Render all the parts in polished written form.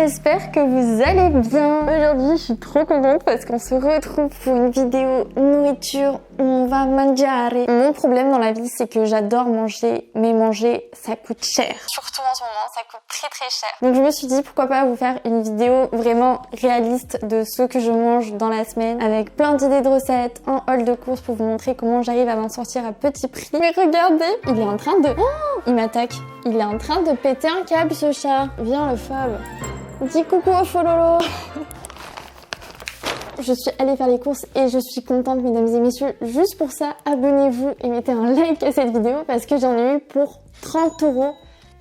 j'espère que vous allez bien. Aujourd'hui je suis trop contente parce qu'on se retrouve pour une vidéo nourriture où on va mangiare. Mon problème dans la vie c'est que j'adore manger, mais manger ça coûte cher. Surtout en ce moment ça coûte très cher. Donc je me suis dit pourquoi pas vous faire une vidéo vraiment réaliste de ce que je mange dans la semaine avec plein d'idées de recettes, un haul de courses pour vous montrer comment j'arrive à m'en sortir à petit prix. Mais regardez, il est en train de... Oh, il m'attaque. Il est en train de péter un câble ce chat. Viens le Fab. Dis coucou au Fololo. Je suis allée faire les courses et je suis contente mesdames et messieurs. Juste pour ça, abonnez-vous et mettez un like à cette vidéo parce que j'en ai eu pour 30,80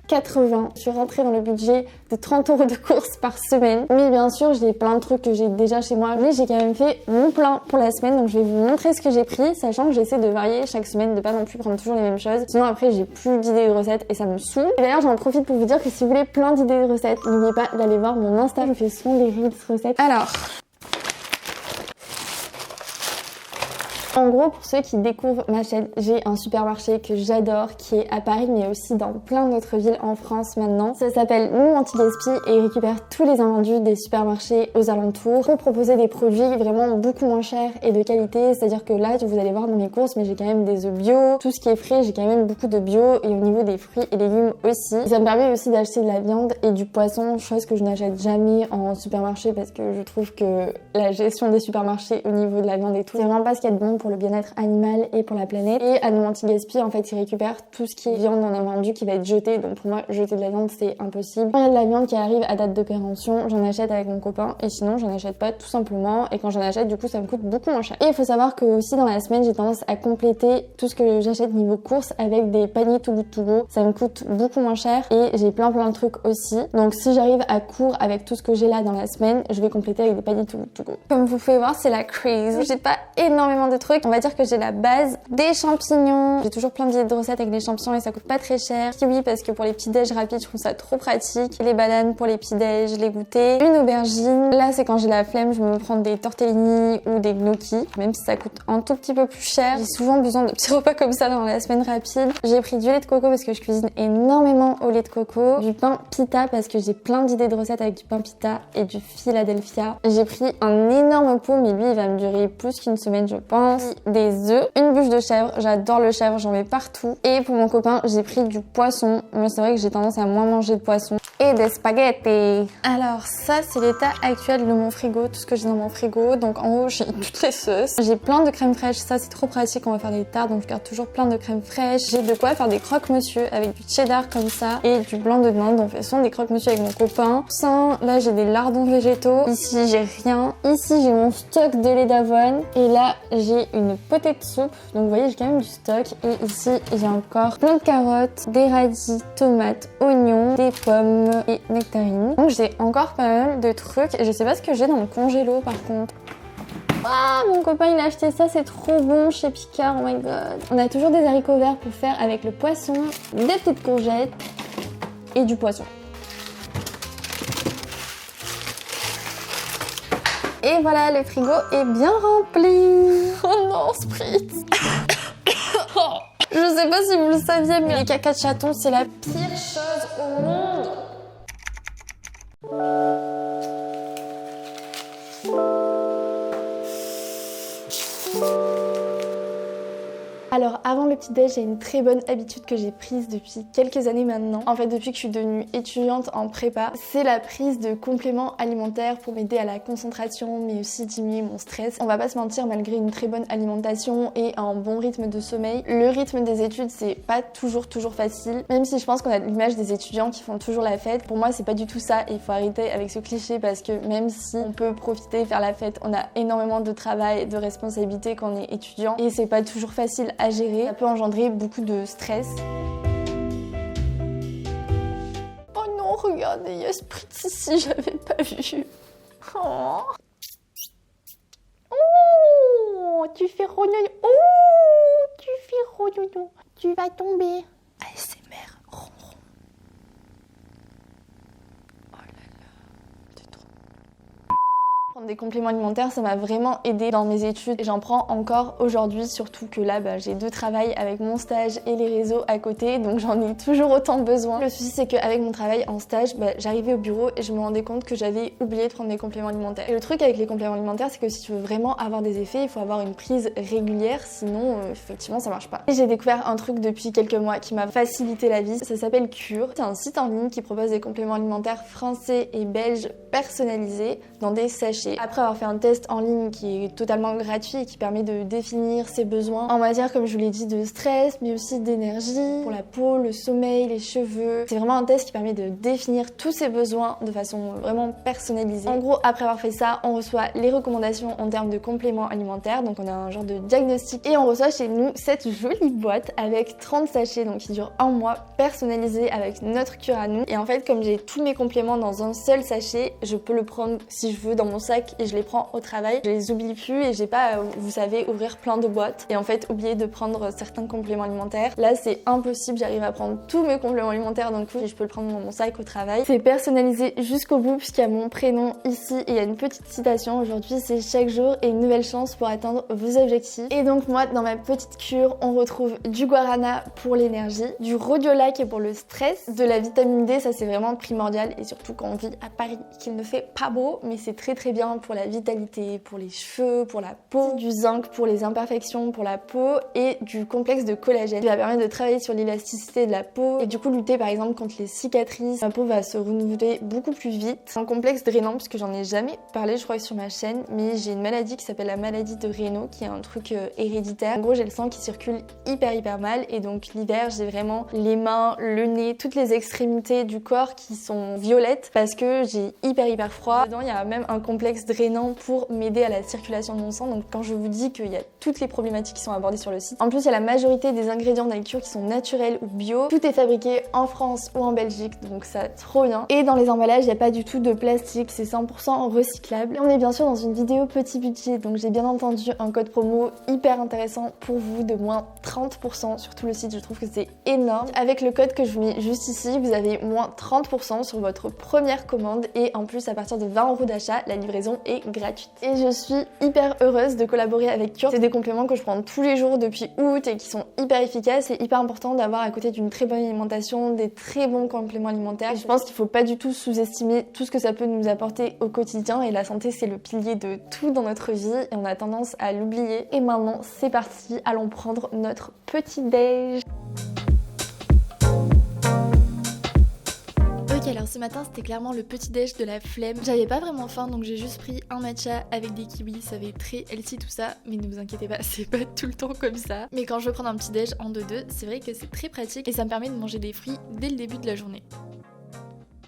€. Je suis rentrée dans le budget de 30 € de courses par semaine. Mais bien sûr, j'ai plein de trucs que j'ai déjà chez moi. Mais j'ai quand même fait mon plein pour la semaine. Donc je vais vous montrer ce que j'ai pris, sachant que j'essaie de varier chaque semaine, de pas non plus prendre toujours les mêmes choses. Sinon après, j'ai plus d'idées de recettes et ça me saoule. Et d'ailleurs, j'en profite pour vous dire que si vous voulez plein d'idées de recettes, n'oubliez pas d'aller voir mon Insta. Je fais souvent des reels recettes. Alors... En gros, pour ceux qui découvrent ma chaîne, j'ai un supermarché que j'adore qui est à Paris mais aussi dans plein d'autres villes en France maintenant. Ça s'appelle Nous Anti-Gaspi et il récupère tous les invendus des supermarchés aux alentours pour proposer des produits vraiment beaucoup moins chers et de qualité. C'est-à-dire que là, vous allez voir dans mes courses, mais j'ai quand même des œufs bio, tout ce qui est frais, j'ai quand même beaucoup de bio et au niveau des fruits et légumes aussi. Ça me permet aussi d'acheter de la viande et du poisson, chose que je n'achète jamais en supermarché parce que je trouve que la gestion des supermarchés au niveau de la viande et tout, c'est vraiment pas ce qu'il y a de bon pour le bien-être animal et pour la planète. Et à Nous Anti-Gaspi, en fait, ils récupèrent tout ce qui est viande en invendu qui va être jeté. Donc pour moi, jeter de la viande, c'est impossible. Quand il y a de la viande qui arrive à date de péremption, j'en achète avec mon copain et sinon, j'en achète pas tout simplement. Et quand j'en achète, du coup, ça me coûte beaucoup moins cher. Et il faut savoir que aussi dans la semaine, j'ai tendance à compléter tout ce que j'achète niveau courses avec des paniers Too Good To Go. Ça me coûte beaucoup moins cher et j'ai plein de trucs aussi. Donc si j'arrive à court avec tout ce que j'ai là dans la semaine, je vais compléter avec des paniers Too Good To Go. Comme vous pouvez voir, c'est la crise. J'ai pas énormément de trucs. On va dire que j'ai la base, des champignons. J'ai toujours plein d'idées de recettes avec des champignons et ça coûte pas très cher. Kiwi parce que pour les petits déj rapides, je trouve ça trop pratique. Les bananes pour les petits déj, les goûters. Une aubergine. Là, c'est quand j'ai la flemme, je me prends des tortellini ou des gnocchis, même si ça coûte un tout petit peu plus cher. J'ai souvent besoin de petits repas comme ça dans la semaine rapide. J'ai pris du lait de coco parce que je cuisine énormément au lait de coco. Du pain pita parce que j'ai plein d'idées de recettes avec du pain pita et du Philadelphia. J'ai pris un énorme pot, mais lui, il va me durer plus qu'une semaine, je pense. Des œufs, une bûche de chèvre, j'adore le chèvre, j'en mets partout. Et pour mon copain, j'ai pris du poisson. Moi, c'est vrai que j'ai tendance à moins manger de poisson. Et des spaghettis. Alors ça, c'est l'état actuel de mon frigo, tout ce que j'ai dans mon frigo. Donc en haut, j'ai toutes les sauces. J'ai plein de crème fraîche, ça c'est trop pratique, on va faire des tartes, donc je garde toujours plein de crème fraîche. J'ai de quoi faire des croque-monsieur avec du cheddar comme ça et du blanc de dinde. On fait souvent des croque-monsieur avec mon copain. Ça, là j'ai des lardons végétaux. Ici j'ai rien. Ici j'ai mon stock de lait d'avoine. Et là j'ai une potée de soupe. Donc vous voyez, j'ai quand même du stock. Et ici j'ai encore plein de carottes, des radis, tomates, oignons, des pommes et nectarines. Donc j'ai encore pas mal de trucs. Je sais pas ce que j'ai dans le congélo par contre. Ah, mon copain il a acheté ça, c'est trop bon chez Picard, oh my god. On a toujours des haricots verts pour faire avec le poisson, des petites courgettes et du poisson. Et voilà, le frigo est bien rempli. Oh non, Spritz. Je sais pas si vous le saviez, mais les caca de chaton, c'est la pire chose au monde. Alors avant le petit déj, j'ai une très bonne habitude que j'ai prise depuis quelques années maintenant. En fait, depuis que je suis devenue étudiante en prépa, c'est la prise de compléments alimentaires pour m'aider à la concentration, mais aussi diminuer mon stress. On va pas se mentir, malgré une très bonne alimentation et un bon rythme de sommeil, le rythme des études c'est pas toujours facile. Même si je pense qu'on a l'image des étudiants qui font toujours la fête, pour moi c'est pas du tout ça. Et il faut arrêter avec ce cliché parce que même si on peut profiter, faire la fête, on a énormément de travail, de responsabilités quand on est étudiant et c'est pas toujours facile à gérer, ça peut engendrer beaucoup de stress. Oh non, regardez, il y a Spritz ici, j'avais pas vu. Oh, oh tu fais rognon. Oh, tu fais rognon. Tu vas tomber. ASMR, ronron. Oh là là, c'est trop. Prendre des compléments alimentaires, ça m'a vraiment aidé dans mes études et j'en prends encore aujourd'hui, surtout que là j'ai 2 travails avec mon stage et les réseaux à côté, donc j'en ai toujours autant besoin. Le souci c'est qu'avec mon travail en stage, j'arrivais au bureau et je me rendais compte que j'avais oublié de prendre mes compléments alimentaires. Et le truc avec les compléments alimentaires, c'est que si tu veux vraiment avoir des effets, il faut avoir une prise régulière, sinon effectivement ça marche pas. Et j'ai découvert un truc depuis quelques mois qui m'a facilité la vie, ça s'appelle Cure. C'est un site en ligne qui propose des compléments alimentaires français et belges personnalisés dans des sachets. Après avoir fait un test en ligne qui est totalement gratuit et qui permet de définir ses besoins en matière, comme je vous l'ai dit, de stress, mais aussi d'énergie, pour la peau, le sommeil, les cheveux. C'est vraiment un test qui permet de définir tous ses besoins de façon vraiment personnalisée. En gros, après avoir fait ça, on reçoit les recommandations en termes de compléments alimentaires, donc on a un genre de diagnostic et on reçoit chez nous cette jolie boîte avec 30 sachets, donc qui dure un mois, personnalisés avec notre cure à nous. Et en fait, comme j'ai tous mes compléments dans un seul sachet, je peux le prendre si je veux dans mon sac et je les prends au travail. Je les oublie plus et j'ai pas, vous savez, ouvrir plein de boîtes et en fait oublier de prendre certains compléments alimentaires. Là, c'est impossible, j'arrive à prendre tous mes compléments alimentaires d'un coup et je peux le prendre dans mon sac au travail. C'est personnalisé jusqu'au bout puisqu'il y a mon prénom ici et il y a une petite citation. Aujourd'hui, c'est chaque jour et une nouvelle chance pour atteindre vos objectifs. Et donc moi, dans ma petite cure, on retrouve du guarana pour l'énergie, du rhodiola qui est pour le stress, de la vitamine D, ça c'est vraiment primordial et surtout quand on vit à Paris, qu'il ne fait pas beau, mais c'est très bien pour la vitalité, pour les cheveux, pour la peau, du zinc pour les imperfections, pour la peau et du complexe de collagène qui va permettre de travailler sur l'élasticité de la peau et du coup lutter par exemple contre les cicatrices. Ma peau va se renouveler beaucoup plus vite. C'est un complexe drainant parce que j'en ai jamais parlé je crois sur ma chaîne, mais j'ai une maladie qui s'appelle la maladie de Raynaud qui est un truc héréditaire. En gros, j'ai le sang qui circule hyper mal et donc l'hiver j'ai vraiment les mains, le nez, toutes les extrémités du corps qui sont violettes parce que j'ai hyper froid. Dedans il y a même un complexe drainant pour m'aider à la circulation de mon sang, donc quand je vous dis qu'il y a toutes les problématiques qui sont abordées sur le site. En plus il y a la majorité des ingrédients de la cure qui sont naturels ou bio, tout est fabriqué en France ou en Belgique, donc ça trop bien. Et dans les emballages il n'y a pas du tout de plastique, c'est 100% recyclable. Et on est bien sûr dans une vidéo petit budget, donc j'ai bien entendu un code promo hyper intéressant pour vous de moins 30% sur tout le site, je trouve que c'est énorme. Avec le code que je vous mets juste ici, vous avez moins 30% sur votre première commande et en plus à partir de 20 € d'achat, la livraison est gratuite. Et je suis hyper heureuse de collaborer avec Cure. C'est des compléments que je prends tous les jours depuis août et qui sont hyper efficaces. C'est hyper important d'avoir à côté d'une très bonne alimentation, des très bons compléments alimentaires. Et je pense qu'il faut pas du tout sous-estimer tout ce que ça peut nous apporter au quotidien et la santé c'est le pilier de tout dans notre vie et on a tendance à l'oublier. Et maintenant c'est parti, allons prendre notre petit déj. Ok, alors ce matin c'était clairement le petit déj de la flemme. J'avais pas vraiment faim donc j'ai juste pris un matcha avec des kiwis, ça fait très healthy tout ça, mais ne vous inquiétez pas, c'est pas tout le temps comme ça. Mais quand je veux prendre un petit déj en 2-2, c'est vrai que c'est très pratique et ça me permet de manger des fruits dès le début de la journée.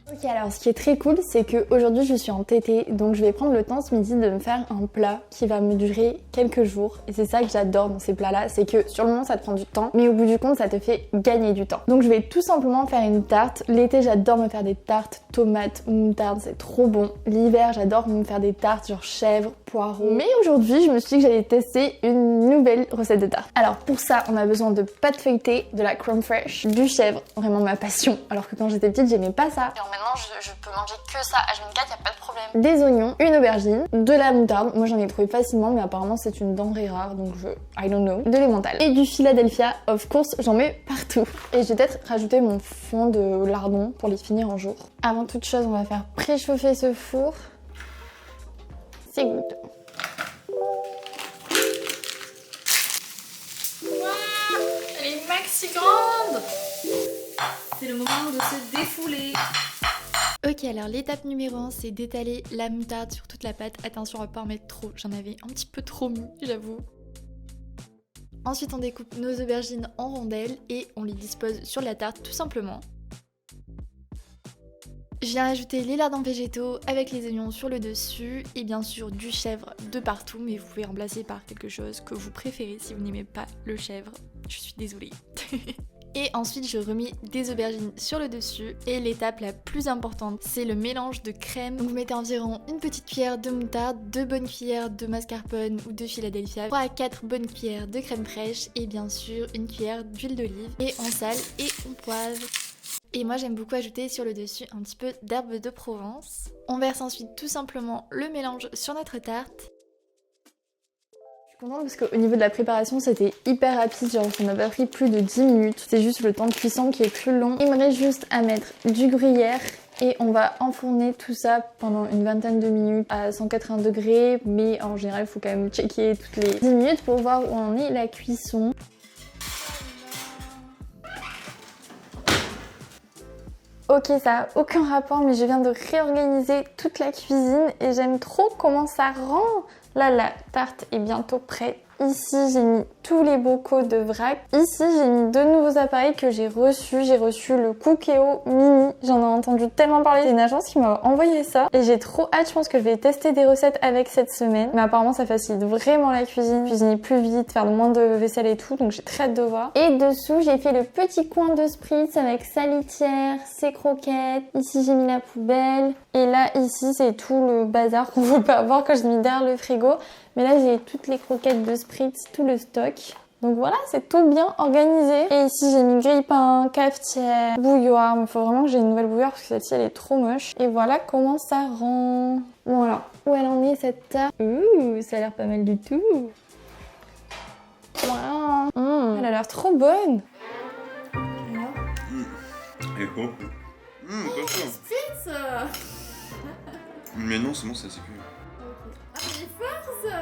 Ok, alors ce qui est très cool, c'est qu'aujourd'hui je suis en TT, donc je vais prendre le temps ce midi de me faire un plat qui va me durer quelques jours. Et c'est ça que j'adore dans ces plats-là, c'est que sur le moment ça te prend du temps, mais au bout du compte ça te fait gagner du temps. Donc je vais tout simplement faire une tarte. L'été j'adore me faire des tartes tomates, moutarde, c'est trop bon. L'hiver j'adore me faire des tartes genre chèvre, poireaux. Mais aujourd'hui je me suis dit que j'allais tester une nouvelle recette de tarte. Alors pour ça on a besoin de pâte feuilletée, de la crème fraîche, du chèvre, vraiment ma passion. Alors que quand j'étais petite j'aimais pas ça. Maintenant je peux manger que ça H24, y a pas de problème. Des oignons, une aubergine, de la moutarde, moi j'en ai trouvé facilement mais apparemment c'est une denrée rare donc I don't know. De l'emmental et du Philadelphia, of course j'en mets partout. Et je vais peut-être rajouter mon fond de lardon pour les finir un jour. Avant toute chose on va faire préchauffer ce four. C'est good. Wow, elle est maxi grande. C'est le moment de se défouler. Ok, alors l'étape numéro 1 c'est d'étaler la moutarde sur toute la pâte. Attention à pas en mettre trop, j'en avais un petit peu trop mis j'avoue. Ensuite on découpe nos aubergines en rondelles et on les dispose sur la tarte tout simplement. Je viens ajouter les lardons végétaux avec les oignons sur le dessus et bien sûr du chèvre de partout, mais vous pouvez remplacer par quelque chose que vous préférez si vous n'aimez pas le chèvre. Je suis désolée. Et ensuite je remets des aubergines sur le dessus et l'étape la plus importante c'est le mélange de crème. Donc vous mettez environ une petite cuillère de moutarde, 2 bonnes cuillères de mascarpone ou de Philadelphia, 3 à 4 bonnes cuillères de crème fraîche et bien sûr une cuillère d'huile d'olive et on sale et on poivre. Et moi j'aime beaucoup ajouter sur le dessus un petit peu d'herbe de Provence. On verse ensuite tout simplement le mélange sur notre tarte. Je suis contente parce qu'au niveau de la préparation c'était hyper rapide, genre ça m'a pas pris plus de 10 minutes. C'est juste le temps de cuisson qui est plus long. Il me reste juste à mettre du gruyère et on va enfourner tout ça pendant une vingtaine de minutes à 180 degrés. Mais en général il faut quand même checker toutes les 10 minutes pour voir où en est la cuisson. Ok, ça a aucun rapport, mais je viens de réorganiser toute la cuisine et j'aime trop comment ça rend. Là, la tarte est bientôt prête. Ici, j'ai mis tous les bocaux de vrac. Ici, j'ai mis deux nouveaux appareils que j'ai reçus. J'ai reçu le Cookéo Mini. J'en ai entendu tellement parler. C'est une agence qui m'a envoyé ça. Et j'ai trop hâte. Je pense que je vais tester des recettes avec cette semaine. Mais apparemment, ça facilite vraiment la cuisine. Cuisiner plus vite, faire moins de vaisselle et tout. Donc j'ai très hâte de voir. Et dessous, j'ai fait le petit coin de spritz avec sa litière, ses croquettes. Ici, j'ai mis la poubelle. Et là, ici, c'est tout le bazar qu'on veut pas avoir quand je l'ai mis derrière le frigo. Mais là, j'ai toutes les croquettes de spritz, tout le stock. Donc voilà, c'est tout bien organisé. Et ici, j'ai mis grille-pain, cafetière, bouilloire. Mais il faut vraiment que j'ai une nouvelle bouilloire parce que celle-ci, elle est trop moche. Et voilà comment ça rend. Bon alors, où elle en est cette tarte? Ouh, ça a l'air pas mal du tout. Wow. Elle a l'air trop bonne. Et oh. Pas ça. Spritz. Mais non, c'est bon, ça c'est plus. Ah mais force.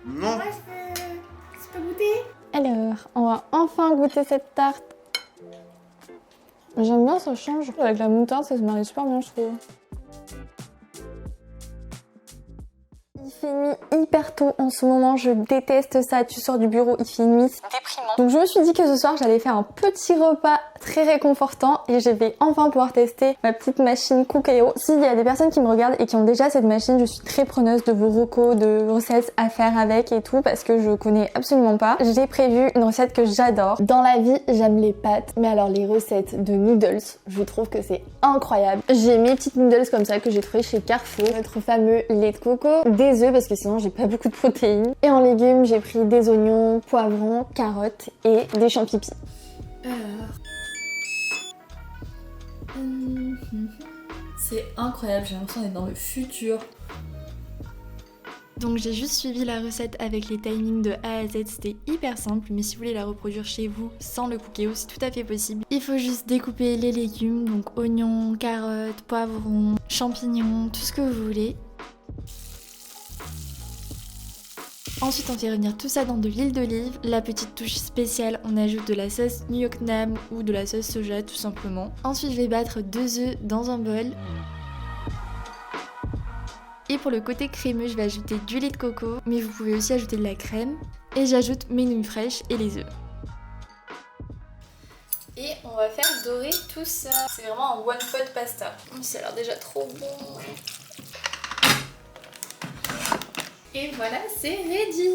Non. Moi je peux goûter. Alors, on va enfin goûter cette tarte. J'aime bien, ça change. Avec la moutarde, ça se marie super bien, je trouve. Il fait nuit hyper tôt en ce moment, je déteste ça. Tu sors du bureau, il fait nuit, c'est déprimant. Donc je me suis dit que ce soir, j'allais faire un petit repas très réconfortant et je vais enfin pouvoir tester ma petite machine Cookéo. S'il y a des personnes qui me regardent et qui ont déjà cette machine, je suis très preneuse de vos recos, de recettes à faire avec et tout parce que je connais absolument pas. J'ai prévu une recette que j'adore. Dans la vie, j'aime les pâtes, mais alors les recettes de noodles, je trouve que c'est incroyable. J'ai mes petites noodles comme ça que j'ai trouvées chez Carrefour, notre fameux lait de coco, des œufs parce que sinon j'ai pas beaucoup de protéines. Et en légumes, j'ai pris des oignons, poivrons, carottes et des champignons. Alors... C'est incroyable, j'ai l'impression d'être dans le futur. Donc j'ai juste suivi la recette avec les timings de A à Z, c'était hyper simple, mais si vous voulez la reproduire chez vous sans le Cookéo, c'est tout à fait possible. Il faut juste découper les légumes, donc oignons, carottes, poivrons, champignons, tout ce que vous voulez. Ensuite on fait revenir tout ça dans de l'huile d'olive. La petite touche spéciale, on ajoute de la sauce New York Nam ou de la sauce soja tout simplement. Ensuite je vais battre 2 œufs dans un bol. Et pour le côté crémeux, je vais ajouter du lait de coco, mais vous pouvez aussi ajouter de la crème. Et j'ajoute mes nouilles fraîches et les œufs. Et on va faire dorer tout ça. C'est vraiment un one pot pasta. Ça a l'air déjà trop bon. Et voilà, c'est ready.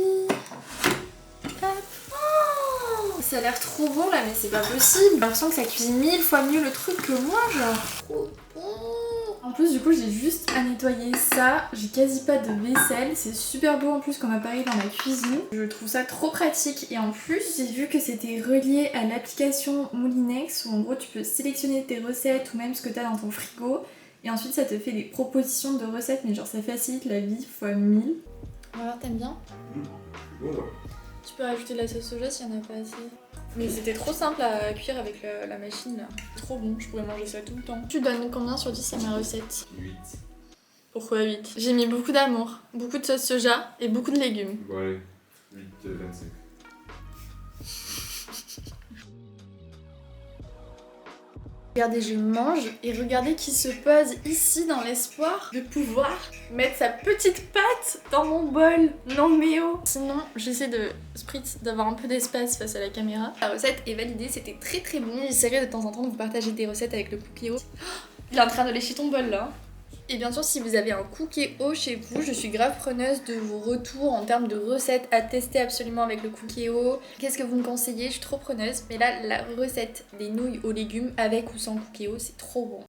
Oh, ça a l'air trop bon là, mais c'est pas possible. J'ai l'impression que ça cuisine 1000 fois mieux le truc que moi, genre. Trop bon. En plus, du coup, j'ai juste à nettoyer ça. J'ai quasi pas de vaisselle. C'est super beau en plus comme appareil dans la cuisine. Je trouve ça trop pratique. Et en plus, j'ai vu que c'était relié à l'application Moulinex où en gros, tu peux sélectionner tes recettes ou même ce que t'as dans ton frigo. Et ensuite, ça te fait des propositions de recettes, mais genre ça facilite la vie fois 1000. Alors, t'aimes bien? Bon, ouais. Tu peux rajouter de la sauce soja s'il y en a pas assez. Mais c'était trop simple à cuire avec la machine là. Trop bon, je pourrais manger ça tout le temps. Tu donnes combien sur 10 à ma recette? 8. Pourquoi 8? J'ai mis beaucoup d'amour, beaucoup de sauce soja et beaucoup de légumes. Bon, allez. 8, 25. Regardez, je mange et regardez qui se pose ici dans l'espoir de pouvoir mettre sa petite patte dans mon bol. Non mais oh. Sinon, j'essaie de spritz d'avoir un peu d'espace face à la caméra. La recette est validée, c'était très très bon. J'essaierai de temps en temps de vous partager des recettes avec le Cookéo. Il est en train de lécher ton bol là. Et bien sûr, si vous avez un Cookéo chez vous, je suis grave preneuse de vos retours en termes de recettes à tester absolument avec le Cookéo. Qu'est-ce que vous me conseillez? Je suis trop preneuse. Mais là, la recette des nouilles aux légumes avec ou sans Cookéo, c'est trop bon.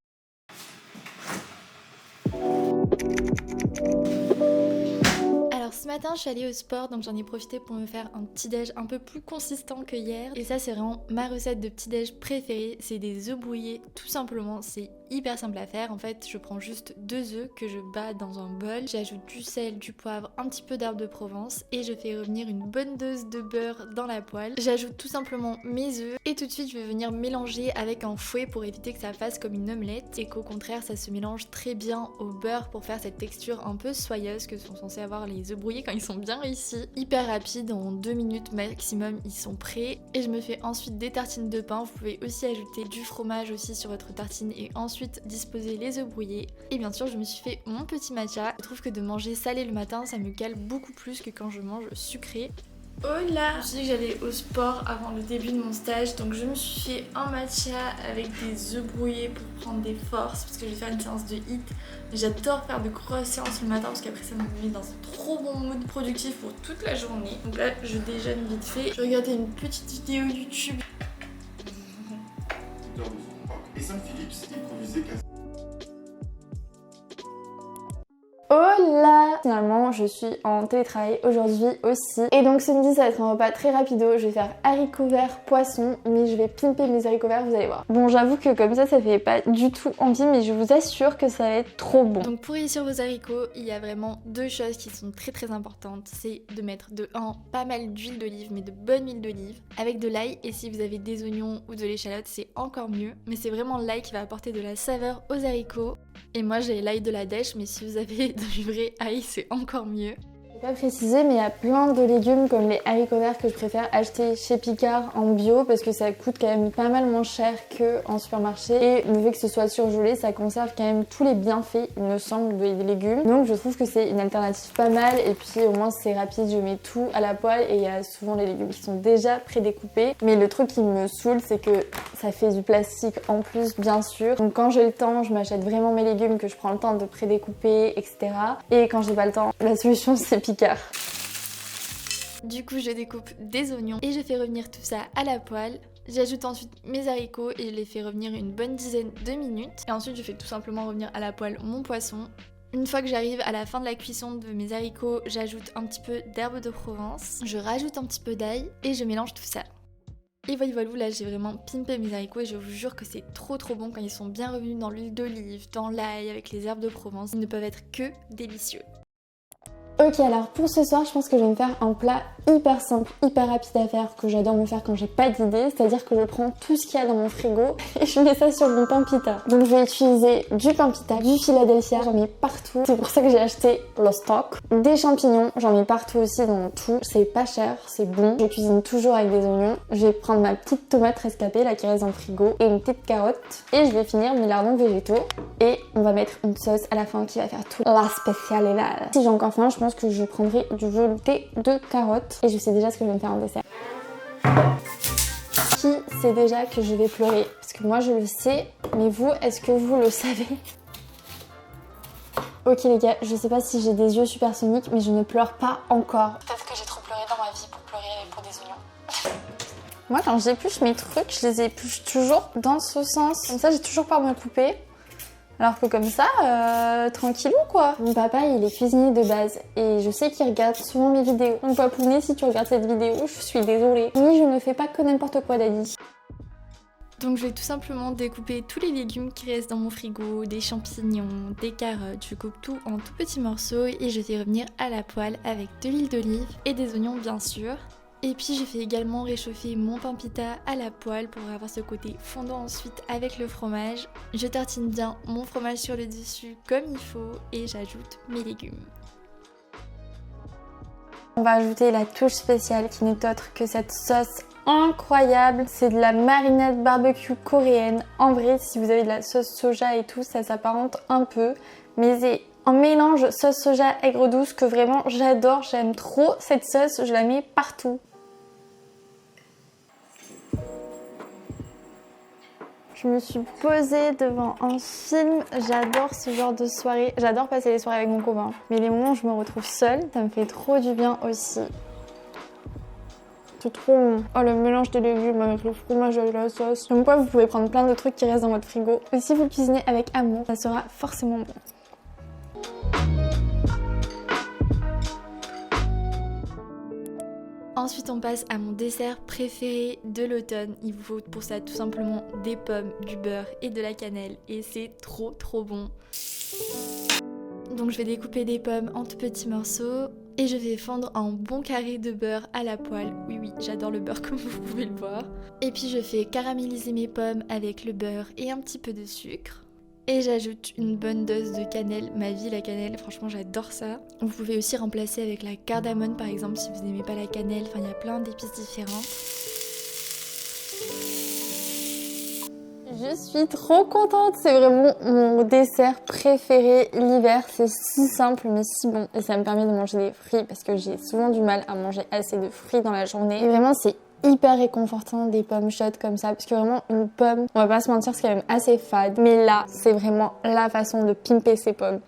Alors ce matin je suis allée au sport, donc j'en ai profité pour me faire un petit déj un peu plus consistant que hier. Et ça c'est vraiment ma recette de petit déj préférée, c'est des œufs brouillés tout simplement, c'est hyper simple à faire. En fait je prends juste 2 œufs que je bats dans un bol, j'ajoute du sel, du poivre, un petit peu d'herbe de Provence et je fais revenir une bonne dose de beurre dans la poêle. J'ajoute tout simplement mes œufs et tout de suite je vais venir mélanger avec un fouet pour éviter que ça fasse comme une omelette et qu'au contraire ça se mélange très bien au beurre pour faire cette texture un peu soyeuse que sont censés avoir les œufs brouillés quand ils sont bien réussis. Hyper rapide, en 2 minutes maximum ils sont prêts et je me fais ensuite des tartines de pain. Vous pouvez aussi ajouter du fromage aussi sur votre tartine et ensuite disposer les œufs brouillés. Et bien sûr je me suis fait mon petit matcha. Je trouve que de manger salé le matin ça me cale beaucoup plus que quand je mange sucré. Oh là! Je me suis dit que j'allais au sport avant le début de mon stage, donc je me suis fait un matcha avec des œufs brouillés pour prendre des forces parce que je vais faire une séance de HIIT. J'adore faire de grosses séances le matin parce qu'après ça me met dans un trop bon mood productif pour toute la journée. Donc là je déjeune vite fait. Je regardais une petite vidéo YouTube. Et Saint-Philippe, improvisé Oh là! Finalement, je suis en télétravail aujourd'hui aussi. Et donc ce midi, ça va être un repas très rapido. Je vais faire haricots verts, poisson, mais je vais pimper mes haricots verts, vous allez voir. Bon, j'avoue que comme ça fait pas du tout envie, mais je vous assure que ça va être trop bon. Donc pour réussir vos haricots, il y a vraiment 2 choses qui sont très importantes. C'est de mettre de 1, pas mal d'huile d'olive, mais de bonne huile d'olive, avec de l'ail, et si vous avez des oignons ou de l'échalote, c'est encore mieux. Mais c'est vraiment l'ail qui va apporter de la saveur aux haricots. Et moi j'ai l'ail de la dèche, mais si vous avez du vrai ail, c'est encore mieux. Je vais pas préciser, mais il y a plein de légumes comme les haricots verts que je préfère acheter chez Picard en bio parce que ça coûte quand même pas mal moins cher qu'en supermarché. Et le fait que ce soit surgelé, ça conserve quand même tous les bienfaits, il me semble, des légumes. Donc je trouve que c'est une alternative pas mal et puis au moins c'est rapide, je mets tout à la poêle et il y a souvent les légumes qui sont déjà prédécoupés. Mais le truc qui me saoule, c'est que ça fait du plastique en plus, bien sûr. Donc quand j'ai le temps, je m'achète vraiment mes légumes que je prends le temps de prédécouper, etc. Et quand j'ai pas le temps, la solution c'est Picard. Du coup je découpe des oignons et je fais revenir tout ça à la poêle. J'ajoute ensuite mes haricots et je les fais revenir une bonne dizaine de minutes. Et ensuite je fais tout simplement revenir à la poêle mon poisson. Une fois que j'arrive à la fin de la cuisson de mes haricots, j'ajoute un petit peu d'herbe de Provence, je rajoute un petit peu d'ail et je mélange tout ça. Et voilà, là j'ai vraiment pimpé mes haricots et je vous jure que c'est trop bon quand ils sont bien revenus dans l'huile d'olive, dans l'ail, avec les herbes de Provence. Ils ne peuvent être que délicieux. Ok, alors pour ce soir, je pense que je vais me faire un plat hyper simple, hyper rapide à faire, que j'adore me faire quand j'ai pas d'idée, c'est-à-dire que je prends tout ce qu'il y a dans mon frigo et je mets ça sur mon pain pita. Donc je vais utiliser du pain pita, du Philadelphia, j'en mets partout, c'est pour ça que j'ai acheté le stock. Des champignons, j'en mets partout aussi dans tout, c'est pas cher, c'est bon. Je cuisine toujours avec des oignons. Je vais prendre ma petite tomate rescapée, là qui reste dans le frigo, et une petite carotte. Et je vais finir mes lardons végétaux et on va mettre une sauce à la fin qui va faire tout la spécialité. Si j'ai encore faim, je pense que je prendrai du velouté de carottes et je sais déjà ce que je vais me faire en dessert. Qui sait déjà que je vais pleurer? Parce que moi je le sais, mais vous, est-ce que vous le savez? Ok les gars, je sais pas si j'ai des yeux supersoniques, mais je ne pleure pas encore. Peut-être que j'ai trop pleuré dans ma vie pour pleurer pour des oignons. Moi quand j'épluche mes trucs, je les épluche toujours dans ce sens. Comme ça j'ai toujours peur de me couper. Alors que comme ça, tranquillou quoi. Mon papa il est cuisinier de base et je sais qu'il regarde souvent mes vidéos. Donc papounet, si tu regardes cette vidéo, je suis désolée. Oui, je ne fais pas que n'importe quoi Daddy. Donc je vais tout simplement découper tous les légumes qui restent dans mon frigo, des champignons, des carottes, je coupe tout en tout petits morceaux et je fais revenir à la poêle avec de l'huile d'olive et des oignons bien sûr. Et puis je fais également réchauffer mon pain pita à la poêle pour avoir ce côté fondant ensuite avec le fromage. Je tartine bien mon fromage sur le dessus comme il faut et j'ajoute mes légumes. On va ajouter la touche spéciale qui n'est autre que cette sauce incroyable. C'est de la marinade barbecue coréenne. En vrai, si vous avez de la sauce soja et tout, ça s'apparente un peu. Mais c'est un mélange sauce soja aigre douce que vraiment j'adore. J'aime trop cette sauce, je la mets partout. Je me suis posée devant un film, j'adore ce genre de soirée, j'adore passer les soirées avec mon copain. Mais les moments où je me retrouve seule, ça me fait trop du bien aussi. C'est trop bon. Oh le mélange des légumes avec le fromage et la sauce. Comme quoi vous pouvez prendre plein de trucs qui restent dans votre frigo. Et si vous le cuisinez avec amour, ça sera forcément bon. Ensuite on passe à mon dessert préféré de l'automne. Il vous faut pour ça tout simplement des pommes, du beurre et de la cannelle et c'est trop bon. Donc je vais découper des pommes en tout petits morceaux et je vais fondre un bon carré de beurre à la poêle. Oui, j'adore le beurre comme vous pouvez le voir. Et puis je fais caraméliser mes pommes avec le beurre et un petit peu de sucre. Et j'ajoute une bonne dose de cannelle. Ma vie, la cannelle, franchement j'adore ça. Vous pouvez aussi remplacer avec la cardamone par exemple si vous n'aimez pas la cannelle. Enfin il y a plein d'épices différentes. Je suis trop contente, c'est vraiment mon dessert préféré l'hiver, c'est si simple mais si bon et ça me permet de manger des fruits parce que j'ai souvent du mal à manger assez de fruits dans la journée et vraiment c'est hyper réconfortant des pommes chaudes comme ça parce que vraiment une pomme, on va pas se mentir, c'est quand même assez fade mais là c'est vraiment la façon de pimper ces pommes.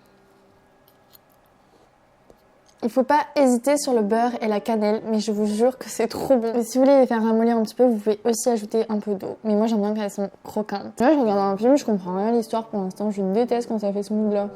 Il faut pas hésiter sur le beurre et la cannelle, mais je vous jure que c'est trop bon. Et si vous voulez les faire ramollir un petit peu, vous pouvez aussi ajouter un peu d'eau. Mais moi j'aime bien quand elles sont croquantes. Là je regarde un film, je comprends rien à l'histoire pour l'instant, je déteste quand ça fait ce mood là.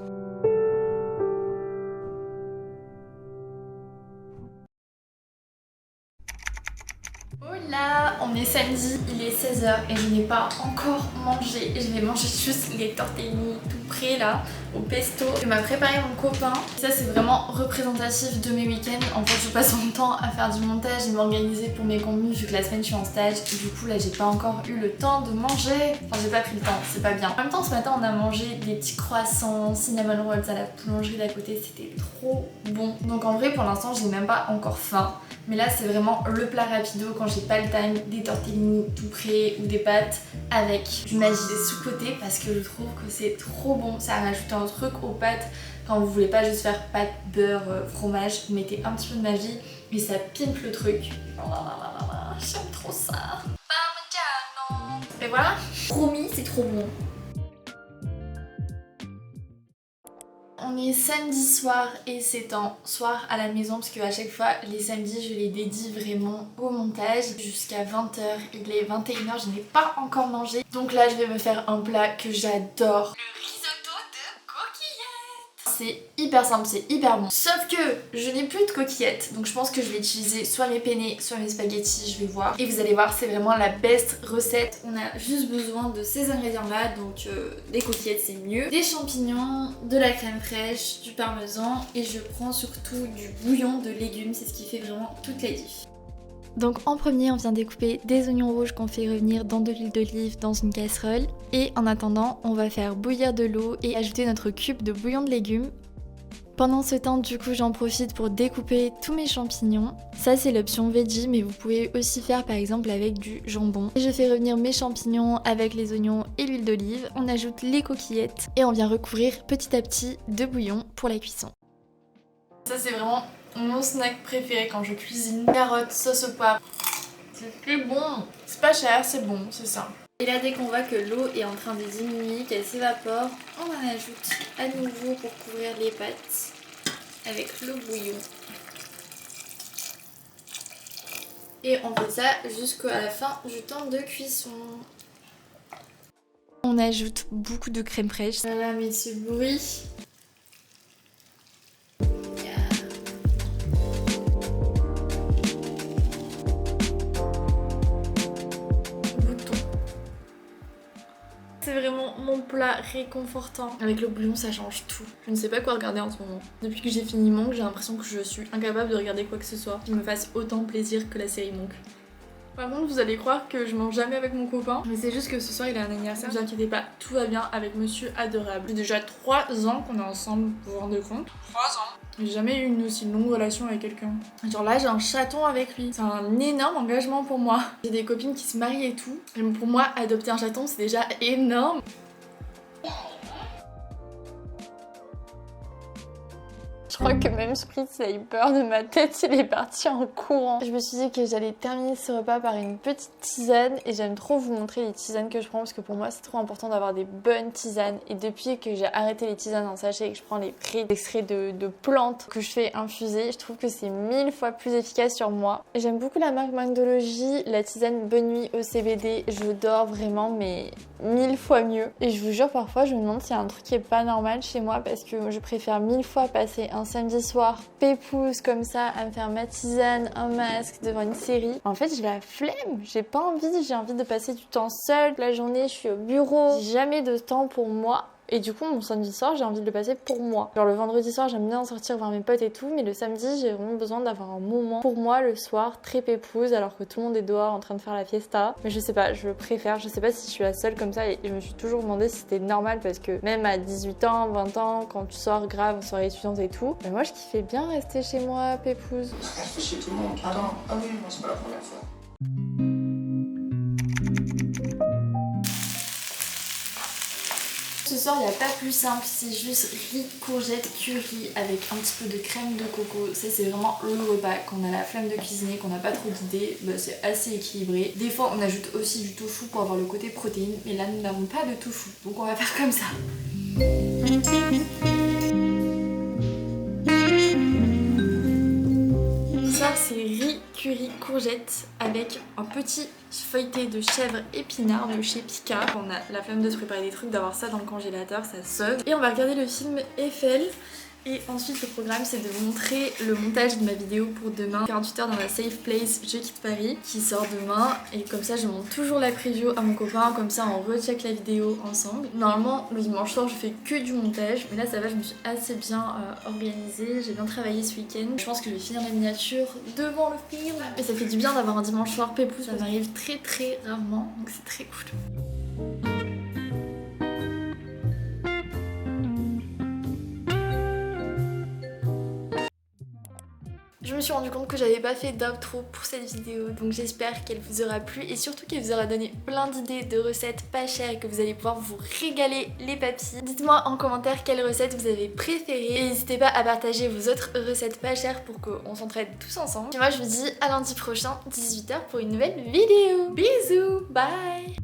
Hola, on est samedi, il est 16h et je n'ai pas encore mangé. Je vais manger juste les tortellini tout prêts là, au pesto que m'a préparé mon copain. Ça c'est vraiment représentatif de mes week-ends. En fait je passe mon temps à faire du montage et m'organiser pour mes contenus vu que la semaine je suis en stage. Et du coup là j'ai pas encore eu le temps de manger. Enfin j'ai pas pris le temps, c'est pas bien. En même temps ce matin on a mangé des petits croissants, cinnamon rolls à la boulangerie d'à côté. C'était trop bon. Donc en vrai pour l'instant j'ai même pas encore faim. Mais là c'est vraiment le plat rapido quand j'ai pas le time, des tortellini tout prêts ou des pâtes avec du maggi sous-côté parce que je trouve que c'est trop bon. Ça rajoute un truc aux pâtes quand vous voulez pas juste faire pâte, beurre, fromage, vous mettez un petit peu de maggi et ça pimpe le truc. J'aime trop ça. Et voilà, promis c'est trop bon. On est samedi soir et c'est un soir à la maison parce qu'à chaque fois les samedis je les dédie vraiment au montage jusqu'à 20h. Il est 21h, je n'ai pas encore mangé. Donc là je vais me faire un plat que j'adore. Le risotto de coquillettes. C'est hyper simple, c'est hyper bon. Sauf que je n'ai plus de coquillettes donc je pense que je vais utiliser soit mes penne, soit mes spaghettis, je vais voir. Et vous allez voir c'est vraiment la best recette. On a juste besoin de ces ingrédients là, donc des coquillettes c'est mieux, des champignons, de la crème fraîche, du parmesan et je prends surtout du bouillon de légumes, c'est ce qui fait vraiment toute la diff. Donc en premier on vient découper des oignons rouges qu'on fait revenir dans de l'huile d'olive dans une casserole et en attendant on va faire bouillir de l'eau et ajouter notre cube de bouillon de légumes. Pendant ce temps, du coup, j'en profite pour découper tous mes champignons. Ça, c'est l'option veggie, mais vous pouvez aussi faire par exemple avec du jambon. Et je fais revenir mes champignons avec les oignons et l'huile d'olive. On ajoute les coquillettes et on vient recouvrir petit à petit de bouillon pour la cuisson. Ça, c'est vraiment mon snack préféré quand je cuisine. Carottes, sauce au poivre. C'est bon. C'est pas cher, c'est bon, c'est simple. Et là, dès qu'on voit que l'eau est en train de diminuer, qu'elle s'évapore, on en ajoute à nouveau pour couvrir les pâtes avec le bouillon. Et on fait ça jusqu'à la fin du temps de cuisson. On ajoute beaucoup de crème fraîche. Voilà, mais ce bruit. C'est vraiment mon plat réconfortant. Avec le bouillon, ça change tout. Je ne sais pas quoi regarder en ce moment. Depuis que j'ai fini Monk, j'ai l'impression que je suis incapable de regarder quoi que ce soit qui me fasse autant plaisir que la série Monk. Par contre, vous allez croire que je mange jamais avec mon copain, mais c'est juste que ce soir il a un anniversaire. Ne vous inquiétez pas, tout va bien avec monsieur adorable. C'est déjà 3 ans qu'on est ensemble, vous vous rendez compte? 3 ans. J'ai jamais eu une aussi longue relation avec quelqu'un. Genre là, j'ai un chaton avec lui. C'est un énorme engagement pour moi. J'ai des copines qui se marient et tout. Et pour moi, adopter un chaton, c'est déjà énorme. Je crois que même Spritz a eu peur de ma tête, il est parti en courant. Je me suis dit que j'allais terminer ce repas par une petite tisane et j'aime trop vous montrer les tisanes que je prends parce que pour moi c'est trop important d'avoir des bonnes tisanes. Et depuis que j'ai arrêté les tisanes en sachet et que je prends les extraits de plantes que je fais infuser, je trouve que c'est 1000 fois plus efficace sur moi. J'aime beaucoup la marque Mindology, la tisane Bonne Nuit au CBD, je dors vraiment mais 1000 fois mieux. Et je vous jure parfois je me demande s'il y a un truc qui est pas normal chez moi parce que je préfère 1000 fois passer un samedi soir pépouze comme ça à me faire ma tisane, un masque devant une série. En fait j'ai la flemme, j'ai pas envie, j'ai envie de passer du temps seule. La journée je suis au bureau, j'ai jamais de temps pour moi. Et du coup, mon samedi soir, j'ai envie de le passer pour moi. Genre le vendredi soir, j'aime bien sortir voir mes potes et tout, mais le samedi, j'ai vraiment besoin d'avoir un moment pour moi le soir, très pépouze, alors que tout le monde est dehors en train de faire la fiesta. Mais je sais pas, je préfère, je sais pas si je suis la seule comme ça, et je me suis toujours demandé si c'était normal, parce que même à 18 ans, 20 ans, quand tu sors grave en soirée étudiante et tout, mais moi je kiffais bien rester chez moi, pépouze. Ça fait chier tout le monde. Ah non, ah oui, moi c'est pas la première fois. Ce soir, il n'y a pas plus simple, c'est juste riz, courgette, curry avec un petit peu de crème de coco. Ça, c'est vraiment le repas. Quand on a la flemme de cuisiner, qu'on n'a pas trop d'idées, bah, c'est assez équilibré. Des fois, on ajoute aussi du tofu pour avoir le côté protéine, mais là, nous n'avons pas de tofu. Donc, on va faire comme ça. Ce soir, c'est riz, curry, courgette avec un petit feuilleté de chèvre épinard de chez Pika. On a la flemme de se préparer des trucs, d'avoir ça dans le congélateur, ça sauve. Et on va regarder le film Eiffel. Et ensuite le programme c'est de vous montrer le montage de ma vidéo pour demain, 48 heures dans la Safe Place Je quitte Paris, qui sort demain. Et comme ça je montre toujours la preview à mon copain, comme ça on recheck la vidéo ensemble. Normalement le dimanche soir je fais que du montage, mais là ça va, je me suis assez bien organisée, j'ai bien travaillé ce week-end. Je pense que je vais finir la miniature devant le film. Et ça fait du bien d'avoir un dimanche soir pépouze, ça m'arrive très rarement, donc c'est très cool. Je me suis rendu compte que j'avais pas fait d'outro pour cette vidéo, donc j'espère qu'elle vous aura plu et surtout qu'elle vous aura donné plein d'idées de recettes pas chères et que vous allez pouvoir vous régaler les papilles. Dites-moi en commentaire quelle recette vous avez préférée et n'hésitez pas à partager vos autres recettes pas chères pour qu'on s'entraide tous ensemble. Et moi je vous dis à lundi prochain 18 h pour une nouvelle vidéo. Bisous, bye.